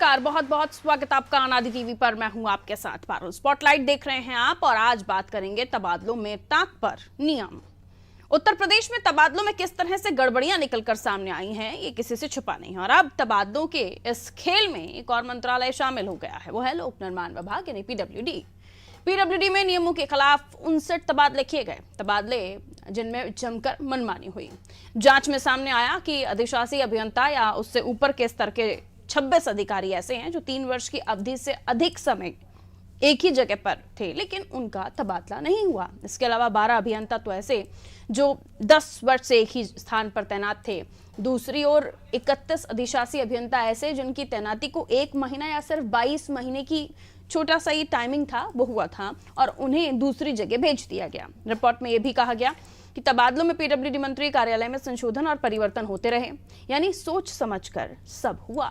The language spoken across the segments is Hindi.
नमस्कार, बहुत बहुत स्वागत आपका अनादि टीवी पर। मैं हूं आपके साथ पारुल। स्पॉटलाइट देख रहे हैं आप और आज बात करेंगे तबादलों में ताक पर नियम। उत्तर प्रदेश में तबादलों में किस तरह से गड़बड़ियां निकलकर सामने आई हैं, ये किसी से छुपा नहीं है। और अब तबादलों के इस खेल में एक और मंत्रालय शामिल हो गया है, वो है लोक निर्माण विभाग यानी पीडब्ल्यूडी। पीडब्ल्यूडी में नियमों के खिलाफ 59 तबादले किए गए, तबादले जिनमें जमकर मनमानी हुई। जांच में सामने आया कि अधिशासी अभियंता या उससे ऊपर के स्तर के 26 अधिकारी ऐसे हैं जो 3 वर्ष की अवधि से अधिक समय एक ही जगह पर थे, लेकिन उनका तबादला नहीं हुआ। इसके अलावा 12 अभियंता तो ऐसे जो 10 वर्ष से एक ही स्थान पर तैनात थे। दूसरी ओर 31 अधिशासी अभियंता ऐसे जिनकी तैनाती को 1 महीना या सिर्फ 22 महीने की छोटा सा ही टाइमिंग था, वो हुआ था और उन्हें दूसरी जगह भेज दिया गया। रिपोर्ट में यह भी कहा गया कि तबादलों में पीडब्ल्यूडी मंत्री कार्यालय में संशोधन और परिवर्तन होते रहे, यानी सोच समझकर सब हुआ।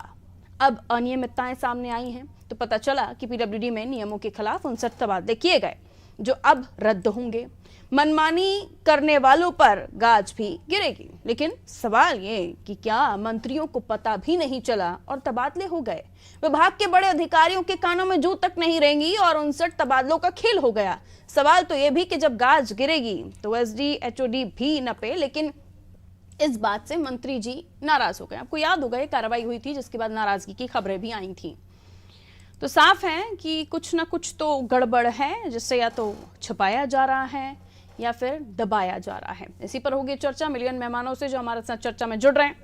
अब अनियमितताएं सामने आई हैं तो पता चला कि पीडब्ल्यूडी में नियमों के खिलाफ 59 तबादले किए गए जो अब रद्द होंगे। मनमानी करने वालों पर गाज भी गिरेगी, लेकिन सवाल ये कि क्या मंत्रियों को पता भी नहीं चला और तबादले हो गए। विभाग के बड़े अधिकारियों के कानों में जू तक नहीं रहेंगी और 59 तबादलों का खेल हो गया। सवाल तो यह भी कि जब गाज गिरेगी तो एसडी एचओडी भी नपे, लेकिन इस बात से मंत्री जी नाराज हो गए। आपको याद होगा ये कार्रवाई हुई थी जिसके बाद नाराजगी की खबरें भी आई थी। तो साफ है कि कुछ ना कुछ तो गड़बड़ है, जिससे या तो छुपाया जा रहा है या फिर दबाया जा रहा है। इसी पर होगी चर्चा। मिलियन मेहमानों से जो हमारे साथ चर्चा में जुड़ रहे हैं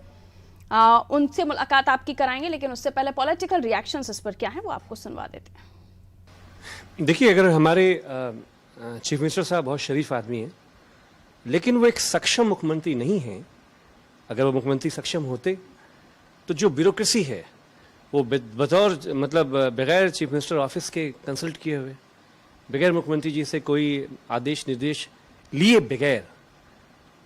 उनसे मुलाकात आपकी कराएंगे, लेकिन उससे पहले पॉलिटिकल रिएक्शंस इस पर क्या है वो आपको सुनवा देते हैं। देखिए, अगर हमारे चीफ मिनिस्टर साहब बहुत शरीफ आदमी हैं, लेकिन वो एक सक्षम मुख्यमंत्री नहीं हैं। अगर वो मुख्यमंत्री सक्षम होते तो जो ब्यूरोक्रेसी है वो बतौर मतलब बगैर चीफ मिनिस्टर ऑफिस के कंसल्ट किए हुए, बगैर मुख्यमंत्री जी से कोई आदेश निर्देश लिए बगैर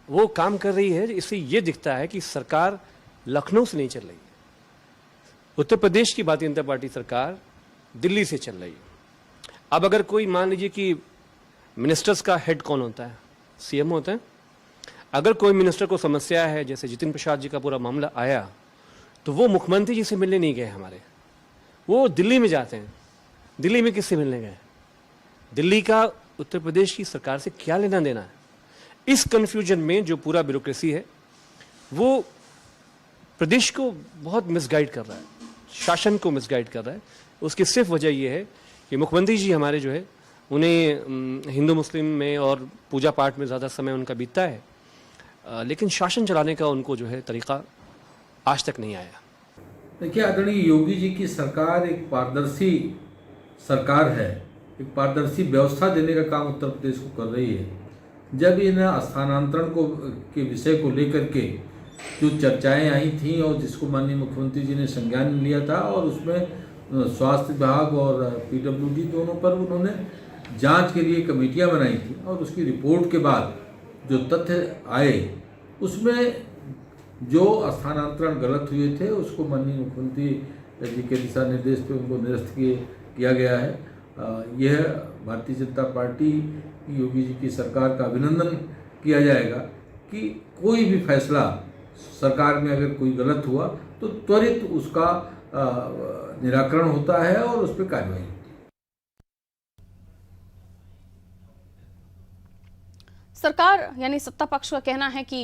वो काम कर रही है। इससे ये दिखता है कि सरकार लखनऊ से नहीं चल रही है। उत्तर प्रदेश की भारतीय जनता पार्टी सरकार दिल्ली से चल रही है। अब अगर कोई मान लीजिए कि मिनिस्टर्स का हेड कौन होता है? सीएम होता है। अगर कोई मिनिस्टर को समस्या है, जैसे जितिन प्रसाद जी का पूरा मामला आया, तो वो मुख्यमंत्री जी से मिलने नहीं गए हमारे, वो दिल्ली में जाते हैं। दिल्ली में किससे मिलने गए? दिल्ली का उत्तर प्रदेश की सरकार से क्या लेना देना है? इस कंफ्यूजन में जो पूरा ब्यूरोक्रेसी है वो प्रदेश को बहुत मिसगाइड कर रहा है, शासन को मिसगाइड कर रहा है। उसकी सिर्फ वजह यह है कि मुख्यमंत्री जी हमारे जो है उन्हें हिंदू मुस्लिम में और पूजा पाठ में ज़्यादा समय उनका बीतता है, लेकिन शासन चलाने का उनको जो है तरीका आज तक नहीं आया। देखिए, आदरणीय योगी जी की सरकार एक पारदर्शी सरकार है, एक पारदर्शी व्यवस्था देने का काम उत्तर प्रदेश को कर रही है। जब इन स्थानांतरण के विषय को लेकर के जो चर्चाएं आई थी और जिसको माननीय मुख्यमंत्री जी ने संज्ञान लिया था, और उसमें स्वास्थ्य विभाग और पीडब्ल्यूडी दोनों पर उन्होंने जांच के लिए कमेटियां बनाई थी, और उसकी रिपोर्ट के बाद जो तथ्य आए उसमें जो स्थानांतरण गलत हुए थे उसको माननीय मुख्यमंत्री जी के दिशा निर्देश पे उनको निरस्त किया गया है। यह भारतीय जनता पार्टी योगी जी की सरकार का अभिनंदन किया जाएगा कि कोई भी फैसला सरकार में अगर कोई गलत हुआ तो त्वरित उसका निराकरण होता है और उस पर कार्रवाई होती है। सरकार यानी सत्ता पक्ष का कहना है कि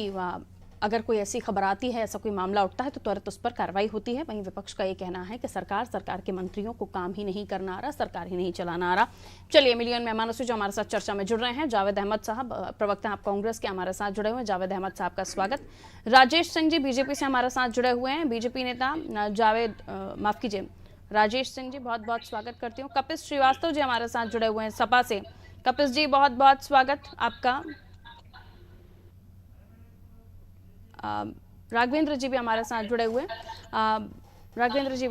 अगर कोई ऐसी खबर आती है, ऐसा कोई मामला उठता है तो तुरंत उस पर कार्रवाई होती है। वहीं विपक्ष का ये कहना है कि सरकार के मंत्रियों को काम ही नहीं करना आ रहा, सरकार ही नहीं चलाना आ रहा। चलिए, मिलियन मेहमानों से जो हमारे साथ चर्चा में जुड़ रहे हैं, जावेद अहमद साहब, प्रवक्ता आप कांग्रेस के, हमारे साथ जुड़े हुए हैं। जावेद अहमद साहब का स्वागत। राजेश सिंह जी बीजेपी से हमारे साथ जुड़े हुए हैं, बीजेपी नेता राजेश सिंह जी, बहुत बहुत स्वागत करती हूँ। कपिल श्रीवास्तव जी हमारे साथ जुड़े हुए हैं सपा से। कपिल जी, बहुत बहुत स्वागत आपका। राघवेंद्र जी भी हमारे साथ जुड़े हुए हैं। राघवेंद्र जी,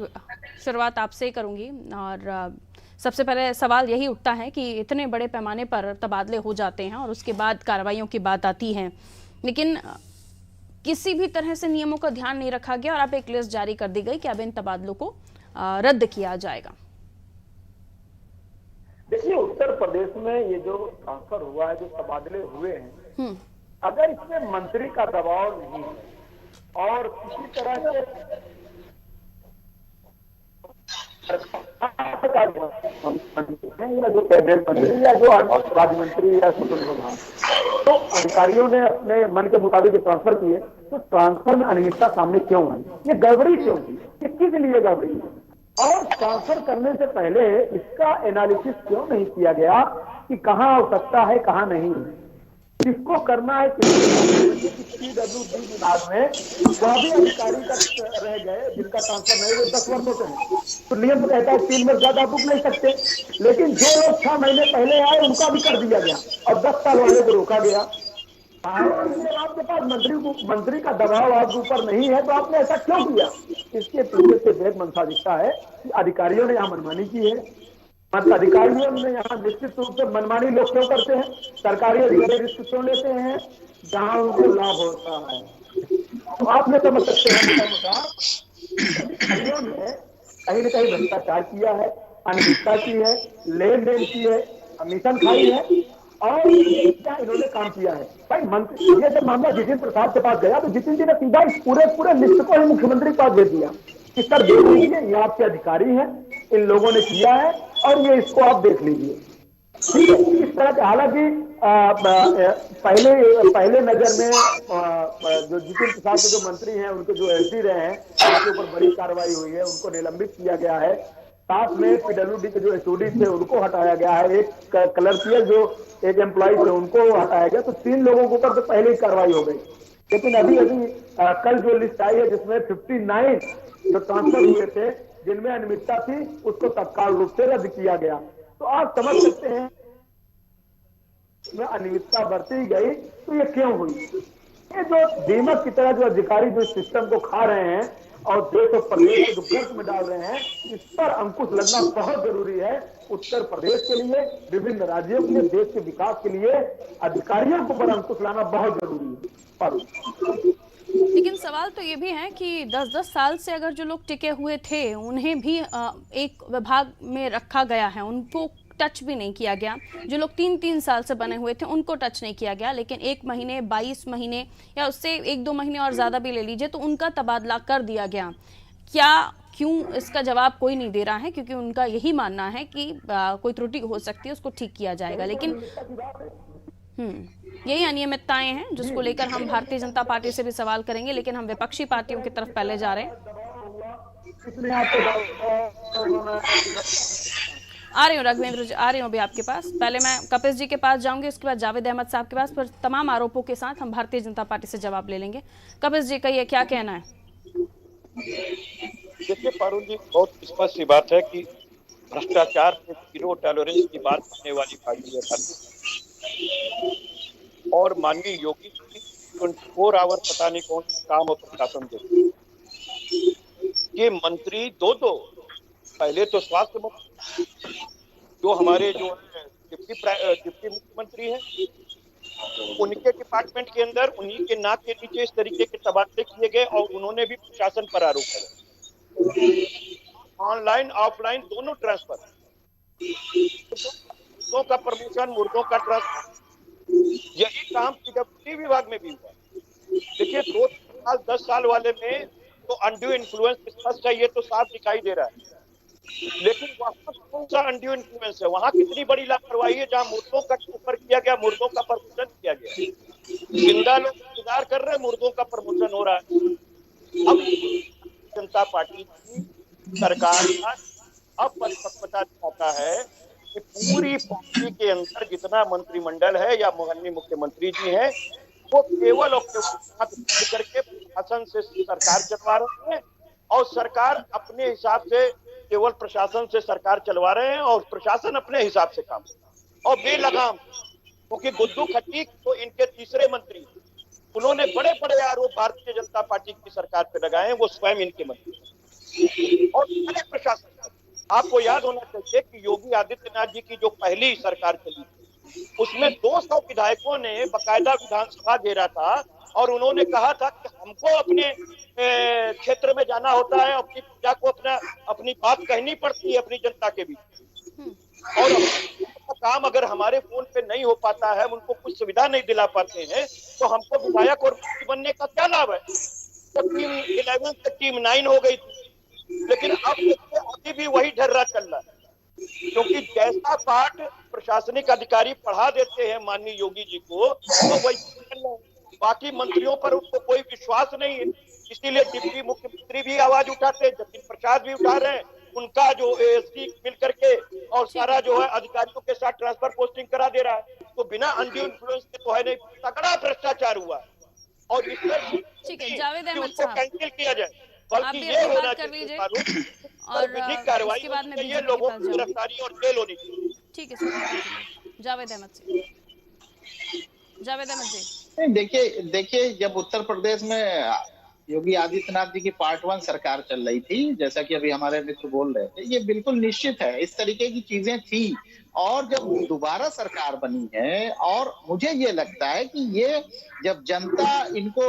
शुरुआत आपसे ही करूंगी। और सबसे पहले सवाल यही उठता है कि इतने बड़े पैमाने पर तबादले हो जाते हैं और उसके बाद कार्रवाइयों की बात आती है, लेकिन किसी भी तरह से नियमों का ध्यान नहीं रखा गया और अब एक लिस्ट जारी कर दी गई कि अब इन तबादलों को रद्द किया जाएगा। देखिए, उत्तर प्रदेश में ये जो ट्रांसफर हुआ है, जो तबादले हुए हैं, अगर इसमें मंत्री का दबाव नहीं और किसी तरह से या जो कैबिनेट मंत्री या जो राज्य मंत्री या स्वतंत्र प्रभार, तो अधिकारियों ने अपने मन के मुताबिक ट्रांसफर किए, तो ट्रांसफर में अनियमितता सामने क्यों आई, ये गड़बड़ी क्यों थी, किसके लिए गड़बड़ी, और ट्रांसफर करने से पहले इसका एनालिसिस क्यों नहीं किया गया कि कहां आवश्यकता है कहां नहीं, किसको करना है, पीडब्ल्यूडी विभाग में वह भी अधिकारी तक रह गए जिनका ट्रांसफर नहीं, वो 10 वर्षों से है, तो नियम तो कहता है 3 वर्ष ज्यादा रुक नहीं सकते, लेकिन जो लोग 6 महीने पहले आए उनका भी कर दिया गया और 10 साल वाले को रोका गया। आपके पास मंत्री का दबाव आपके ऊपर नहीं है, तो आपने ऐसा क्यों किया? इसके पीछे से वेद मंशा दिखता है कि अधिकारियों ने यहाँ मनमानी की है। मतलब अधिकारियों ने यहाँ निश्चित रूप से मनमानी लोग क्यों करते हैं, सरकारी अधिकारी रिस्क क्यों लेते हैं जहां उनको लाभ होता है, तो आप ये समझ सकते हैं अधिकारियों ने कहीं न कहीं भ्रष्टाचार किया है, अनियमितता की है, लेन देन की है, कमीशन खाई है, और क्या इन्होंने काम किया है। भाई मंत्री, ये जब मामला जितिन प्रसाद के पास गया तो जितिन जी ने सीधा इस पूरे लिस्ट को ही मुख्यमंत्री के पास दे दिया कि सर देख लीजिए, ये आपके अधिकारी हैं, इन लोगों ने किया है और ये इसको आप देख लीजिए। ठीक है, इस तरह के, हालांकि पहले नजर में जो जितिन प्रसाद के जो मंत्री हैं, उनके जो एसडी रहे हैं, उनके ऊपर बड़ी कार्रवाई हुई है, उनको निलंबित किया गया है, साथ में पीडब्ल्यूडी के जो एचओडी थे उनको हटाया गया है, एक क्लर्कियल जो एक एम्प्लॉय थे उनको हटाया गया, तो 3 लोगों के ऊपर तो पहले ही कार्रवाई हो गई। लेकिन अभी कल जो लिस्ट आई है जिसमें 59 जो ट्रांसफर हुए थे जिनमें अनियमितता थी, उसको तत्काल रूप से रद्द किया गया। तो आप समझ सकते हैं में अनियमितता बरती गई, तो ये क्यों हुई? ये जो दीमक की तरह जो अधिकारी जो सिस्टम को खा रहे हैं और देश और प्रदेश को जो गर्त में डाल रहे हैं, इस पर अंकुश लगना बहुत जरूरी है। उत्तर प्रदेश के लिए, विभिन्न राज्यों के लिए, देश के विकास के लिए अधिकारियों को पर अंकुश लाना बहुत जरूरी है। लेकिन सवाल तो ये भी है कि 10-10 साल से अगर जो लोग टिके हुए थे उन्हें भी एक विभाग में रखा गया है, उनको टच भी नहीं किया गया। जो लोग 3-3 साल से बने हुए थे उनको टच नहीं किया गया, लेकिन 1 महीने, 22 महीने या उससे 1-2 महीने और ज़्यादा भी ले लीजिए तो उनका तबादला कर दिया गया। क्या, क्यों, इसका जवाब कोई नहीं दे रहा है, क्योंकि उनका यही मानना है कि कोई त्रुटि हो सकती है, उसको ठीक किया जाएगा। लेकिन यही अनियमितताएं हैं जिसको लेकर हम भारतीय जनता पार्टी से भी सवाल करेंगे, लेकिन हम विपक्षी पार्टियों की तरफ पहले जा रहे हैं। आ रही हूँ रघुवेंद्र जी, आ रही हूँ अभी आपके पास। पहले मैं कपिल जी के पास जाऊंगी, उसके बाद जावेद अहमद साहब के पास, फिर तमाम आरोपों के साथ हम भारतीय जनता पार्टी से जवाब ले लेंगे। कपिल जी कहिए, क्या कहना है? देखिए पारुल जी, बहुत स्पष्ट सी बात है कि भ्रष्टाचार पे जीरो टॉलरेंस की बात करने वाली पार्टी है और माननीय योगी जी 24 आवर पता नहीं कौन काम और प्रशासन देते। ये मंत्री दो पहले तो स्वास्थ्य मंत्री जो हमारे जो डिप्टी मुख्यमंत्री हैं, उनके डिपार्टमेंट के अंदर उन्हीं के नाक के नीचे इस तरीके के तबादले किए गए और उन्होंने भी प्रशासन पर आरोप लगाया। ऑनलाइन ऑफलाइन दोनों ट्रांसफर, मुर्दों का प्रमोशन, मुर्दों का ट्रांसफर, यही काम पीडब्ल्यूडी विभाग में भी हुआ। देखिए 2 साल 10 साल वाले में तो अनड्यू इन्फ्लुएंस स्पष्ट है, ये तो साफ दिखाई दे रहा है। लेकिन वहां कौन सा अनड्यू इन्फ्लुएंस है? वहां कितनी बड़ी लापरवाही है जहां मुर्दों का ट्रांसफर किया गया, मुर्दों का प्रमोशन किया गया। जिंदा लोग इंतजार कर रहे हैं, मुर्दों का प्रमोशन हो रहा है। अब जनता पार्टी की सरकार का अब परिपक्वता दिखाता है कि पूरी पार्टी के अंदर जितना मंत्रिमंडल है या माननीय मुख्यमंत्री जी हैं, वो केवल करके प्रशासन से सरकार चलवा रहे हैं और सरकार अपने हिसाब से केवल प्रशासन से सरकार चलवा रहे हैं और प्रशासन अपने हिसाब से काम और बेलगाम। क्योंकि गुड्डू खट्टी तो इनके तीसरे मंत्री, उन्होंने बड़े बड़े आरोप भारतीय जनता पार्टी की सरकार पे लगाए हैं, वो स्वयं इनके मंत्री और प्रशासन। आपको याद होना चाहिए कि योगी आदित्यनाथ जी की जो पहली सरकार चली उसमें 200 विधायकों ने बकायदा विधानसभा घेरा था और उन्होंने कहा था कि हमको अपने क्षेत्र में जाना होता है, अपनी प्रजा को अपनी बात कहनी पड़ती है अपनी जनता के बीच। और काम अगर हमारे फोन पे नहीं हो पाता है, हम उनको कुछ सुविधा नहीं दिला पाते हैं, तो हमको विधायक और मंत्री बनने का क्या लाभ है? तो टीम 11 से टीम 9 हो गई थी। लेकिन अब देखिए अभी भी वही ढर्रा चल रहा है, क्योंकि जैसा पाठ प्रशासनिक अधिकारी पढ़ा देते हैं माननीय योगी जी को, तो वही बाकी मंत्रियों पर उनको कोई विश्वास नहीं है। इसीलिए डिप्टी मुख्यमंत्री भी आवाज उठाते हैं, जतिन प्रसाद भी उठा रहे हैं, उनका जो एएसपी मिल करके और सारा जो है अधिकारियों के साथ ट्रांसफर पोस्टिंग करा दे रहा है। तो बिना अनड्यू इन्फ्लुएंस के तो है नहीं, तगड़ा भ्रष्टाचार हुआ है। और इसमें ठीक है, जावेद अहमद उसको साहब, कैंसिल किया जाए, आप बल्कि भी ये अपनी होना बात कर चाहिए लीजिए और विधिक कार्रवाई उसके बाद में होनी चाहिए, बीजेपी के लोगों पास की जाऊंगी। गिरफ्तारी और जेल होनी चाहिए। ठीक है सर, जावेद अहमद से। जावेद अहमद जी, नहीं, देखिए जब उत्तर प्रदेश में योगी आदित्यनाथ जी की पार्ट 1 सरकार चल रही थी, जैसा कि अभी हमारे मित्र बोल रहे थे, ये बिल्कुल निश्चित है इस तरीके की चीजें थी। और जब दोबारा सरकार बनी है, और मुझे ये लगता है कि ये जब जनता इनको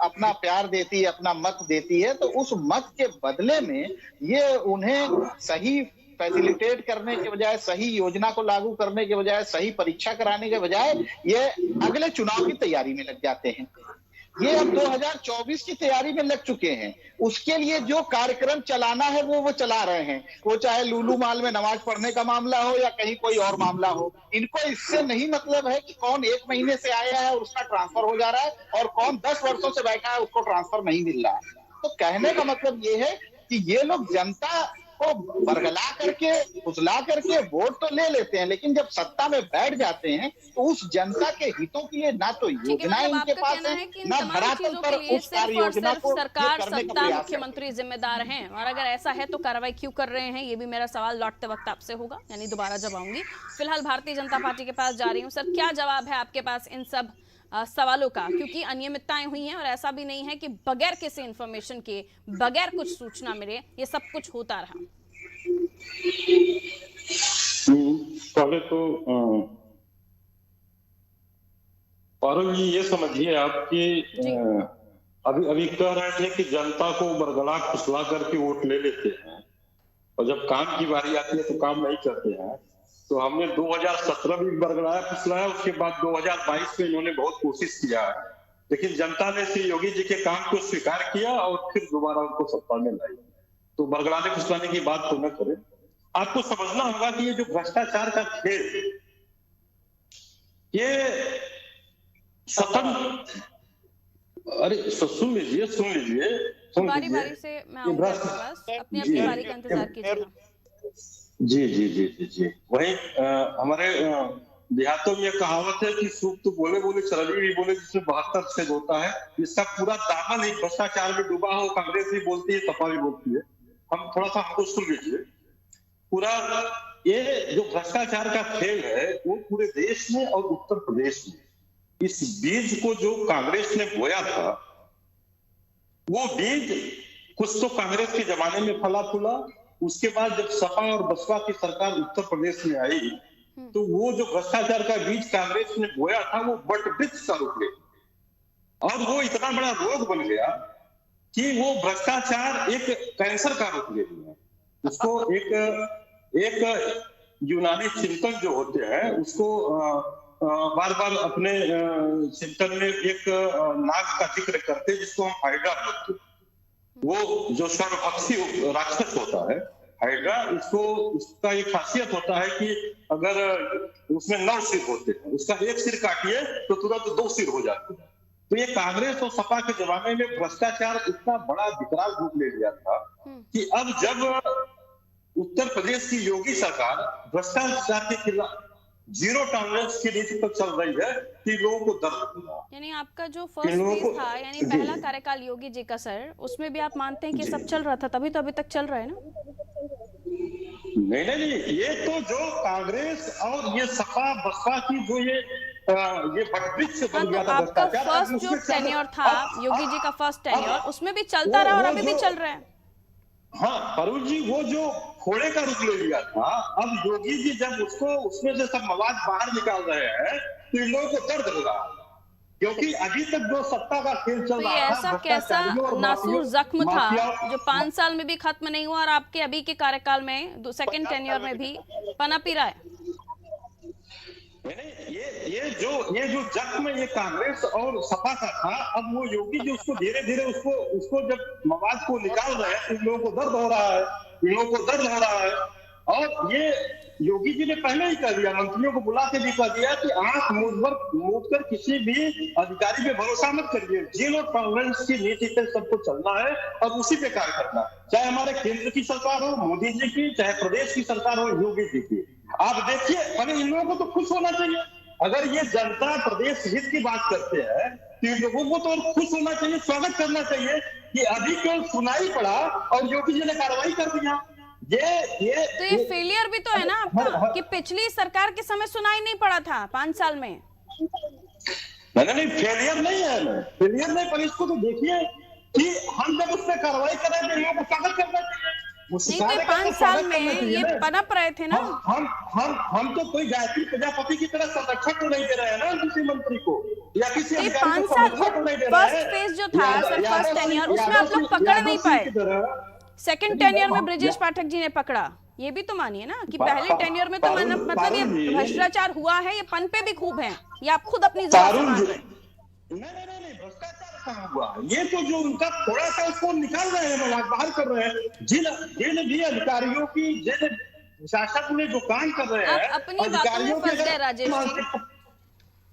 अपना प्यार देती है, अपना मत देती है, तो उस मत के बदले में ये उन्हें सही फैसिलिटेट करने के बजाय, सही योजना को लागू करने के बजाय, सही परीक्षा कराने के बजाय ये अगले चुनाव की तैयारी में लग जाते हैं। ये अब 2024 की तैयारी में लग चुके हैं। उसके लिए जो कार्यक्रम चलाना है वो चला रहे हैं, वो चाहे लुलू माल में नमाज पढ़ने का मामला हो या कहीं कोई और मामला हो। इनको इससे नहीं मतलब है कि कौन 1 महीने से आया है और उसका ट्रांसफर हो जा रहा है और कौन 10 वर्षों से बैठा है उसको ट्रांसफर नहीं मिल रहा है। तो कहने का मतलब ये है कि ये लोग जनता को बरगला करके, फुसला करके वोट तो ले लेते हैं, लेकिन जब सत्ता में बैठ जाते हैं तो उस जनता के हितों के लिए ना तो योजनाएं इनके पास है, ना धरातल पर उस कार्य योजना को सरकार, करने का सत्ता, प्रयास मुख्यमंत्री जिम्मेदार हैं। और अगर ऐसा है तो कार्रवाई क्यों कर रहे हैं, ये भी मेरा सवाल लौटते वक्त आपसे होगा, यानी दोबारा जब आऊंगी। फिलहाल भारतीय जनता पार्टी के पास जा रही हूँ। सर, क्या जवाब है आपके पास इन सब सवालों का, क्योंकि अनियमितताएं हुई हैं और ऐसा भी नहीं है कि बगैर किसी इंफॉर्मेशन के, बगैर कुछ सूचना मिले ये सब कुछ होता रहा। पहले तो पारुल जी ये समझिए आप कि अभी कह रहे थे कि जनता को बरगला फुसला करके वोट ले लेते हैं और जब काम की बारी आती है तो काम नहीं करते हैं। तो हमने 2017 में बरगलाया फुसलाया, उसके बाद 2022 में इन्होंने बहुत कोशिश किया, लेकिन जनता ने श्री योगी जी के काम को स्वीकार किया और फिर दोबारा उनको सत्ता में लाई। तो बरगलाने फुसलाने की बात तो न करें। आपको समझना होगा कि ये जो भ्रष्टाचार का खेल, ये स्वतंत्र, अरे सुन लीजिए बारी से मैं आऊंगा आपके पास, अपनी बारी का इंतजार कीजिएगा। जी वही हमारे देहातों में कहावत है कि सूप तो बोले चरली भी बोले, जिसमें 72 छेद होता है। इसका पूरा दामन एक भ्रष्टाचार में डूबा हो। कांग्रेस भी बोलती है, सपा भी बोलती है। हम थोड़ा सा हमको सुन लीजिए। पूरा ये जो भ्रष्टाचार का खेल है वो पूरे देश में और उत्तर प्रदेश में, इस बीज को जो कांग्रेस ने बोया था, वो बीज कुछ तो कांग्रेस के जमाने में फला फूला। उसके बाद जब सपा और बसपा की सरकार उत्तर प्रदेश में आई तो वो जो भ्रष्टाचार का बीज कांग्रेस ने बोया था वो बट वृक्ष का रूप ले, और वो इतना बड़ा रोग बन गया कि वो भ्रष्टाचार एक कैंसर का रूप ले लिया। उसको एक यूनानी चिंतन जो होते हैं उसको बार बार अपने चिंतन में एक नाग का जिक्र करते जिसको हम हाइड्रा बोलते हैं। वो जो सर्वभक्षी राक्षस होता है हाइड्रा, उसका एक खासियत होता है कि अगर उसमें 9 सिर होते हैं, उसका एक सिर काटिए तो तुरंत 2 सिर हो जाते हैं। तो ये कांग्रेस और सपा के जमाने में भ्रष्टाचार इतना बड़ा विकराल रूप ले लिया था कि अब जब उत्तर प्रदेश की योगी सरकार भ्रष्टाचार के खिलाफ जीरो टॉलरेंस की नीति पर चल रही है कि लोगों को दर्द होगा। यानी आपका जो फर्स्ट फेज था, यानी पहला कार्यकाल योगी जी का, सर, उसमें भी आप मानते हैं कि सब चल रहा था, तभी तो अभी तक चल रहा है ना? नहीं, ये तो जो कांग्रेस और ये सपा बसपा की जो ये बटवृक्ष बन गया था आपका फर्स्ट जो टेन्योर था, योगी जी का फर्स्ट टेन्योर, उसमें भी चलता रहा और अभी भी चल रहा है। हाँ परुल जी, वो जो फोड़े का रूप ले लिया था, अब योगी जी जब उसमें से सब मवाद बाहर निकाल रहे हैं तो इन लोगों को दर्द होगा, क्योंकि अभी तक जो सत्ता का खेल चल रहा था, ऐसा कैसा नासूर जख्म था जो 5 साल में भी खत्म नहीं हुआ और आपके अभी के कार्यकाल में सेकंड टेन्योर में भी पनप ही रहा है? नहीं, ये जो जख्म ये कांग्रेस और सपा का था, अब वो योगी जी उसको धीरे धीरे उसको जब मवाद को निकाल रहे हैं तो इन लोगों को दर्द हो रहा है, इन लोगों को दर्द हो रहा है। और ये योगी जी ने पहले ही कह दिया, मंत्रियों को बुला के भी कह दिया कि आंख मूंद कर किसी भी अधिकारी पे भरोसा मत करिए, जीरो टॉलरेंस की नीति पे सबको चलना है और उसी पे कार्य करना है, चाहे हमारे केंद्र की सरकार हो मोदी जी की, चाहे प्रदेश की सरकार हो योगी जी की। आप देखिए, अरे इन लोगों को तो खुश होना चाहिए, अगर ये जनता प्रदेश हित की बात करते हैं तो इन लोगों को तो खुश होना चाहिए, स्वागत करना चाहिए कि अभी क्यों सुनाई पड़ा और योगी जी ने कार्रवाई कर दिया। तो ये फेलियर भी तो है ना आपका कि पिछली सरकार के समय सुनाई नहीं पड़ा था 5 साल में। नहीं, फेलियर नहीं है, फेलियर नहीं, पर इसको तो देखिए कि हम जब उस पर कार्रवाई कर रहे थे लोगों को स्वागत करना चाहिए। नहीं तो 5 साल में ये पनप रहे थे ना। हम तो कोई गायत्री प्रजापति की तरह संरक्षक को नहीं दे रहे हैं ना किसी मंत्री को या किसी अधिकारी को संरक्षक को नहीं दे रहे हैं। फर्स्ट फेज जो था सर, फर्स्ट टेन्योर, उसमें आप लोग पकड़ नहीं पाए। सेकंड टेन्योर में ब्रिजेश पाठक जी ने पकड़ा, ये भी तो मानिए ना कि पहले टेन्योर में तो मतलब ये भ्रष्टाचार हुआ है, ये पनपे भी खूब हैं, ये आप खुद अपनी ज़बान से मान रहे हैं। नहीं, भ्रष्टाचार कहाँ हुआ? ये तो जो उनका थोड़ा सा उसको निकाल रहे हैं, बाहर कर रहे हैं। जिन भी अधिकारियों की, जिन शासक ने जो काम कर रहे हैं, आप अपनी बातों में फंस गए राजेश जी।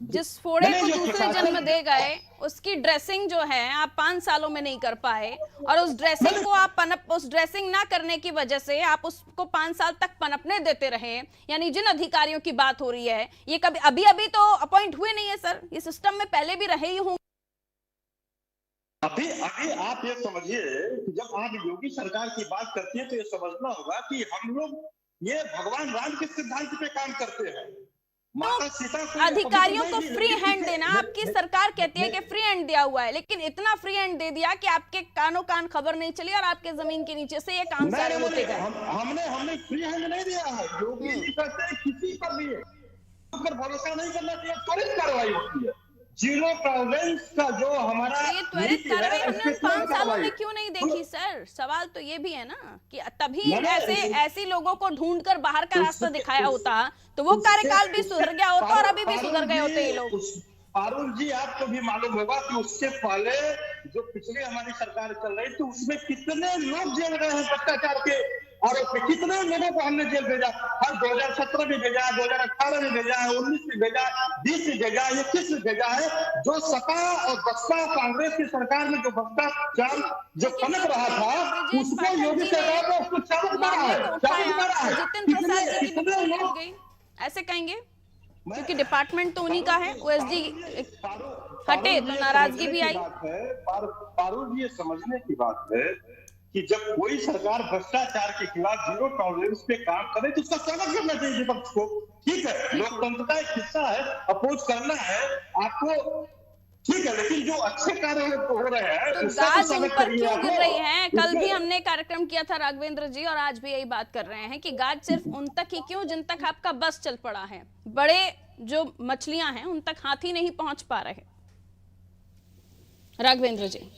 जिस फोड़े को दूसरे जन्म दे गए उसकी ड्रेसिंग जो है आप 5 सालों में नहीं कर पाए, और उस ड्रेसिंग को आप उस ड्रेसिंग ना करने की वजह से आप उसको 5 साल तक पनपने देते रहे। यानी जिन अधिकारियों की बात हो रही है ये कभी अभी तो अपॉइंट हुए नहीं है सर, ये सिस्टम में पहले भी रहे ही होंगे। अभी आप ये समझिए कि जब आप योगी सरकार की बात करती है तो ये समझना होगा कि हम लोग ये भगवान राम के सिद्धांत पे काम करते हैं। तो अधिकारियों को फ्री हैंड देना, आपकी सरकार कहती है कि फ्री हैंड दिया हुआ है, लेकिन इतना फ्री हैंड दे दिया कि आपके कानों कान खबर नहीं चली और आपके जमीन के नीचे से ये काम सारे होते गए। हमने फ्री हैंड नहीं दिया है, योगी जी कहते हैं किसी पर भी भरोसा नहीं करना चाहिए, त्वरित कार्रवाई होती है। जीरो टॉलरेंस का जो हमारा ये त्वरित कार्रवाई हमने 5 सालों में क्यों नहीं देखी सर? सवाल तो ये भी है ना कि तभी ऐसे लोगों को ढूंढकर बाहर का रास्ता दिखाया होता तो वो कार्यकाल भी सुधर गया होता और अभी भी सुधर गए होते ये लोग। पारुल जी, आपको भी मालूम होगा कि उससे पहले जो पिछली हमारी सरकार चल रही थी उसमें कितने लोग जेल गए हैं भ्रष्टाचार के आरोप में, कितने लोगों को हमने जेल भेजा। हर 2017 में भेजा, 2018 में भेजा, 19 में भेजा, 20 में भेजा, 21 में भेजा है। जो सपा और बसपा कांग्रेस की सरकार में जो भ्रष्टाचार जो पनप रहा था उसको योगी सरकार ने उसको चालू करा है। जितिन प्रसाद जी की डिप्टी गई ऐसे कहेंगे क्योंकि डिपार्टमेंट तो उन्हीं का है, ओएसडी हटे तो नाराजगी भी आई। पारुल जी, ये समझने की बात है कि जब कोई सरकार भ्रष्टाचार के खिलाफ जीरो टॉलरेंस पे काम करे तो उसका स्वागत करना चाहिए विपक्ष को। ठीक है, लोकतंत्र का एक हिस्सा है, अपोज करना है आपको, ठीक है, लेकिन जो अच्छे कार्य हो रहे हैं तो गाज उन पर क्यों गिर रही है? कल भी हमने कार्यक्रम किया था राघवेंद्र जी, और आज भी यही बात कर रहे हैं कि गाज सिर्फ उन तक ही क्यों जिन तक आपका बस चल पड़ा है, बड़े जो मछलियां हैं उन तक हाथी नहीं पहुंच पा रहे। राघवेंद्र जी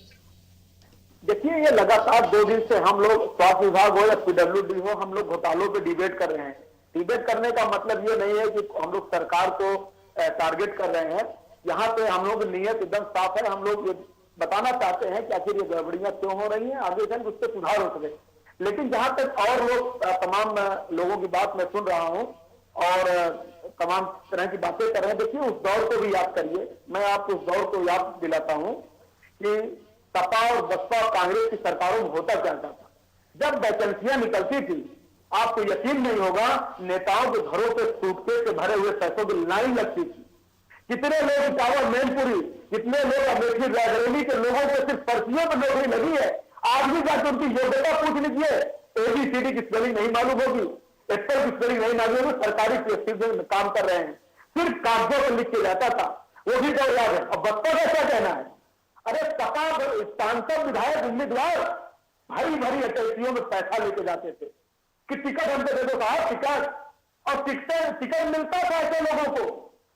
देखिए, ये लगातार 2 दिन से हम लोग स्वास्थ्य विभाग हो या पीडब्ल्यूडी हो, हम लोग घोटालों पे डिबेट कर रहे हैं। डिबेट करने का मतलब ये नहीं है कि हम लोग सरकार को टारगेट कर रहे हैं। यहाँ पे हम लोग नीयत एकदम साफ है, हम लोग ये बताना चाहते हैं कि आखिर ये गड़बड़ियां क्यों हो रही हैं, आगे चल उससे सुधार हो सके। लेकिन जहां तक और लोग तमाम लोगों की बात मैं सुन रहा हूं और तमाम तरह की बातें कर रहे हैं, देखिए उस दौर को भी याद करिए। मैं आपको उस दौर को याद दिलाता हूं कि सपा और बसपा और कांग्रेस की सरकारों में होता क्या था। जब वैकेंसियां निकलती थी, आपको यकीन नहीं होगा, नेताओं के घरों पे सूटकेस से भरे हुए पैसों की लाइन लगती थी। कितने लोग इटावा मैनपुरी, कितने लोग अमेठी रायबरेली के लोगों को सिर्फ पर्चियों पर नौकरी लगी है। आज भी जाकर उनकी योग्यता पूछ लीजिए, ABCD की स्पेलिंग नहीं मालूम होगी, एक्सेल की स्पेलिंग नहीं मालूम होगी, सरकारी PSC में काम कर रहे हैं, सिर्फ कागजों पर लिख के जाता था, वो भी तो याद है। अब बच्चों का क्या कहना है? अरे सपा सांसद विधायक उम्मीदवार भारी भारी अटैचियों में पैसा लेके जाते थे कि टिकट हमको दे दो साहब, टिकट, और टिकट मिलता था ऐसे लोगों को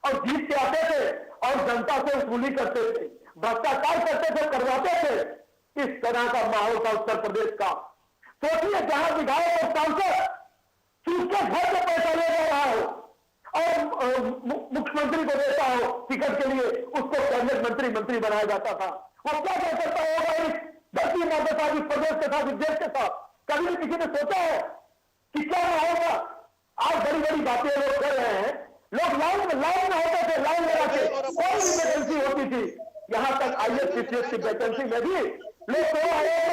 और जीत के आते थे और जनता से वसूली करते थे, भ्रष्टाचार करते थे, करवाते थे। इस तरह का माहौल था उत्तर प्रदेश का। सोचिए, जहां विधायक और सांसद सूट के घर से पैसा ले रहा हो और मुख्यमंत्री को देता हो टिकट के लिए, उसको कैबिनेट मंत्री बनाया जाता था। वो क्या करता होगा इस धरती माँ के साथ, इस प्रदेश के साथ, इस देश के साथ? कभी किसी ने सोचा है कि क्या होगा? आज बड़ी बड़ी बातें लोग कर रहे हैं। लोग लाइन में होते थे, लाइन लगा के कोई भी वैकेंसी होती थी। यहां तक IAS PCS की वैकेंसी में भी लोग तो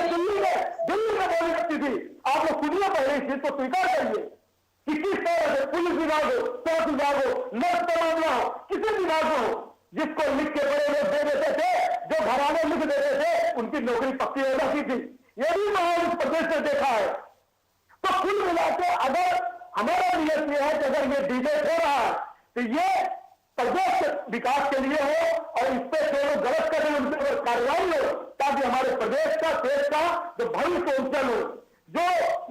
दिल्ली में बोली लगती थी। आप लोग सुनिए, पहले इस चीज को स्वीकार करिए कि किस तरह से पुलिस विभाग हो, स्वास्थ्य विभाग हो, नर्स का मामला हो, किसी विभाग में हो, जिसको लिख के बड़े लोग दे देते थे, जो घराने लिख देते थे, उनकी नौकरी पक्की हो जाती थी। ये भी माहौल इस प्रदेश से देखा है। तो कुल मिलाकर अगर हमारा नियत यह है कि अगर ये डिबेट हो रहा है तो ये प्रदेश के विकास के लिए हो, और इस पे जो लोग गलत कर रहे हैं उनके ऊपर कार्रवाई हो, ताकि हमारे प्रदेश का, देश का जो भविष्य उज्जवल हो। जो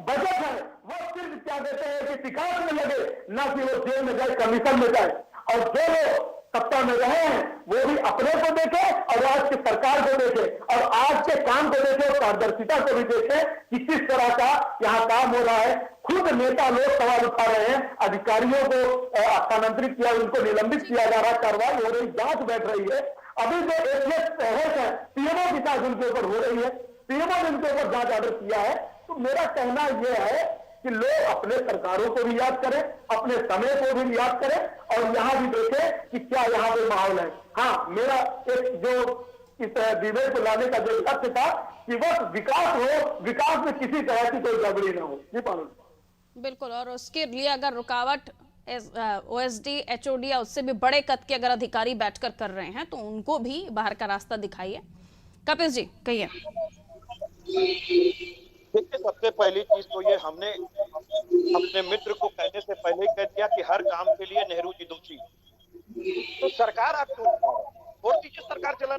बजट है वो सिर्फ क्या देते हैं कि विकास में लगे, ना कि वो जेल में जाए, कमीशन में जाए। और जो लोग सत्ता में रहे हैं वो भी अपने को देखे और आज की सरकार को देखे, और आज के काम को देखे और पारदर्शिता को भी देखे कि किस तरह का यहाँ काम हो रहा है। खुद नेता लोग सवाल उठा रहे हैं, अधिकारियों को स्थानांतरित किया, उनको निलंबित किया जा रहा है, कार्रवाई हो रही, जांच बैठ रही है। अभी जो ACS है PMO की जांच उनके ऊपर हो रही है, PMO ने उनके ऊपर जांच ऑर्डर किया है। तो मेरा कहना यह है कि लोग अपने सरकारों को भी याद करें, अपने समय को भी याद करें, और यहाँ भी देखें कि क्या यहाँ पे माहौल है। हाँ, मेरा एक जो इस डिबेट को लाने का जो लक्ष्य था कि बस विकास हो, विकास में किसी तरह की कोई गड़बड़ी ना हो। जी पारुल। बिल्कुल, और उसके लिए अगर रुकावट OSD, HOD या उससे भी बड़े कद के अगर अधिकारी बैठकर कर रहे हैं तो उनको भी बाहर का रास्ता दिखाइए। कपिल जी कहिए। देखिए, सबसे पहली चीज तो ये हमने अपने मित्र को कहने से पहले ही कह दिया कि हर काम के लिए नेहरू जी दोषी। तो सरकार आप क्यों और दीजिए, सरकार चला।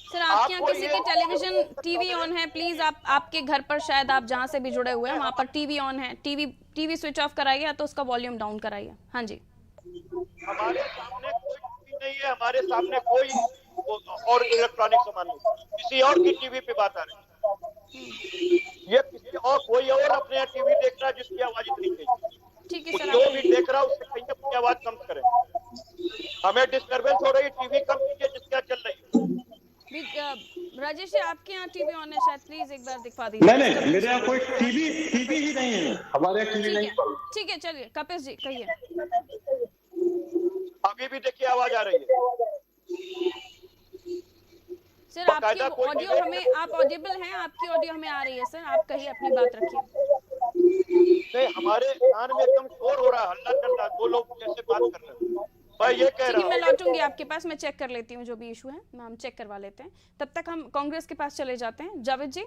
सर, आपके यहाँ किसी के टेलीविजन टीवी ऑन है? प्लीज आपके घर पर शायद आप जहाँ से भी जुड़े हुए हैं वहाँ पर टीवी ऑन है, टीवी स्विच ऑफ कराइए या तो उसका वॉल्यूम डाउन कराइए। हाँ जी। हमारे सामने कोई टीवी नहीं है, हमारे सामने कोई और इलेक्ट्रॉनिक सामान नहीं, किसी और की टीवी पे बात आ रही है। ये किसी और कोई और अपने यहाँ टीवी देख रहा है जिसकी आवाज इतनी तेज। ठीक है सर, जो भी देख रहा है उससे कहीं अपनी आवाज कम करें। हमें डिस्टर्बेंस हो रही है, टीवी कम कीजिए जिसकी चल रही है। राजेश जी, आपके यहाँ टीवी ऑन है शायद, प्लीज एक बार दिखा दीजिए। नहीं, मेरे यहाँ कोई टीवी ही नहीं है, हमारे यहाँ टीवी नहीं। ठीक है, चलिए कपिल जी कहिए। अभी भी देखिए आवाज आ रही है। सर, आपकी ऑडियो हमें, आप ऑडिबल हैं, आपकी ऑडियो हमें आ रही है सर, आप कहिए, अपनी बात रखिए। नहीं, हमारे कान में एकदम शोर हो रहा है, हल्ला चल रहा है, दो लोग जैसे बात कर रहे हैं। मैं ये कह रहा हूं, मैं लौटूंगी आपके पास, मैं चेक कर लेती हूँ जो भी इशू है, हम चेक करवा लेते हैं। तब तक हम कांग्रेस के पास चले जाते हैं। जावेद जी,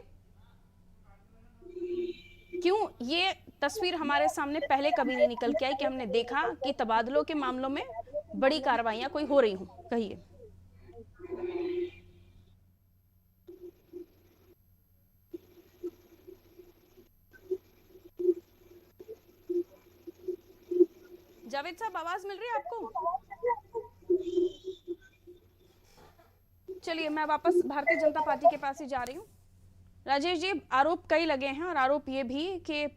क्यों ये तस्वीर हमारे सामने पहले कभी नहीं निकल के आई कि हमने देखा कि तबादलों के मामलों में बड़ी कार्रवाइयां कोई हो रही हूं? कहिए। जावेद साहब, आवाज मिल रही है आपको? चलिए, मैं वापस भारतीय जनता पार्टी के पास ही जा रही हूँ। राजेश जी, आरोप कई लगे हैं और आरोप ये भी कि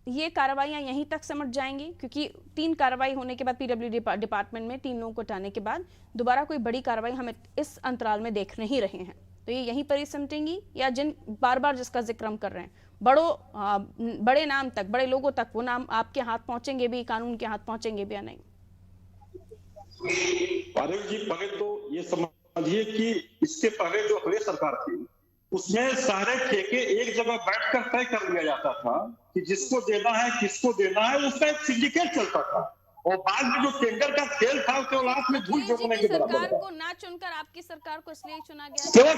ये कार्रवाइयां यहीं तक सिमट जाएंगी, क्योंकि 3 कार्रवाई होने के बाद PWD डिपार्टमेंट में 3 लोगों को हटाने के बाद दोबारा कोई बड़ी कार्रवाई हम इस अंतराल में देख नहीं रहे हैं। तो ये यहीं पर ही सिमटेंगी, या जिन बार बार जिसका जिक्र हम कर रहे हैं बड़े नाम तक, बड़े लोगों तक, वो नाम आपके हाथ पहुंचेंगे भी, कानून के हाथ पहुंचेंगे भी या नहीं? पारुल जी, पहले तो ये समझिए कि इसके पहले जो अगली सरकार थी उसमें सारे ठेके एक जगह बैठकर तय कर लिया जाता था कि जिसको देना है, किसको देना है, उसका एक सिंडिकेट चलता था। और बाद में जो टेंडर का खेल था उसके लास्ट में झूठ जोड़ने के बराबर सरकार को ना चुनकर आपकी सरकार को इसलिए चुना गया,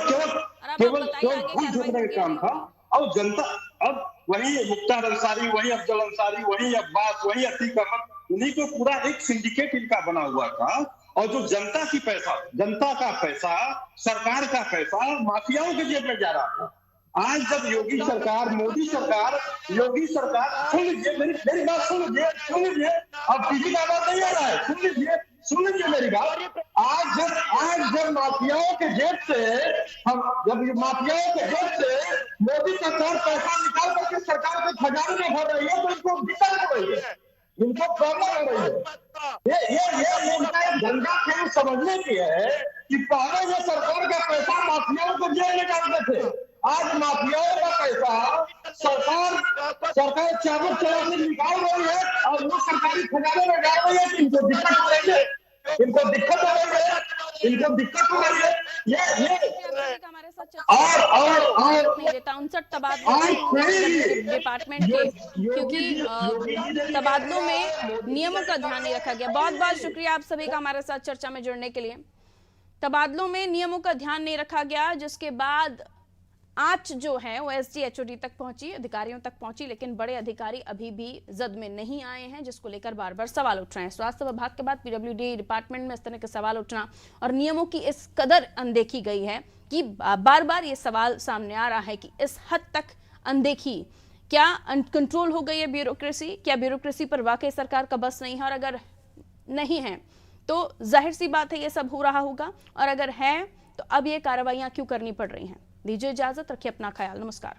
केवल झूठ जोड़ने का काम था। और जनता, अब वही मुख्तार अंसारी, वही अफजल अंसारी, वही अब्बास, वही अतीक अहमद, उन्हीं को पूरा एक सिंडिकेट इनका बना हुआ था। और जो जनता की पैसा, जनता का पैसा, सरकार का पैसा माफियाओं के जेब में जा रहा था। आज जब योगी सरकार, मोदी सरकार, योगी सरकार, सुन लीजिए मेरी बात, सुन लीजिए, अब टीवी का आवाज नहीं आ रहा है, सुन लीजिए मेरी बात। आज जब माफियाओं के जेब से मोदी सरकार पैसा निकाल करके सरकार के खजाने में भर रही है, तो इनको दिक्कत हो रही है। इनको प्रॉब्लम हो रही है। ये इनका एक धंधा खेल समझने की है कि पहले जो सरकार का पैसा माफियाओं को जेल में डालते थे, आज माफियाओं का पैसा सरकार चावल चलाने निकाल रही है और वो सरकारी खजाने में डाल रही है। इनको दिक्कत हो रही है, इनको दिक्कत हो रही है, इनको दिक्कत हो रही है। हमारे साथ और नहीं देता 59 तबादले डिपार्टमेंट के, क्योंकि तबादलों में नियमों का ध्यान नहीं रखा गया। बहुत बहुत शुक्रिया आप सभी का हमारे साथ चर्चा में जुड़ने के लिए। तबादलों में नियमों का ध्यान नहीं रखा गया, जिसके बाद आंच जो है वो एसडी एचओडी तक पहुंची, अधिकारियों तक पहुंची, लेकिन बड़े अधिकारी अभी भी जद में नहीं आए हैं, जिसको लेकर बार बार सवाल उठ रहे हैं। स्वास्थ्य विभाग के बाद पीडब्ल्यूडी डिपार्टमेंट में इस तरह के सवाल उठना और नियमों की इस कदर अनदेखी गई है कि बार बार ये सवाल सामने आ रहा है कि इस हद तक अनदेखी क्या कंट्रोल हो गई है ब्यूरोक्रेसी? क्या ब्यूरोक्रेसी पर वाकई सरकार का बस नहीं है? और अगर नहीं है तो जाहिर सी बात है ये सब हो रहा होगा, और अगर है तो अब ये कार्रवाइयां क्यों करनी पड़ रही हैं? दीजिए इजाजत, रखिए अपना ख्याल, नमस्कार।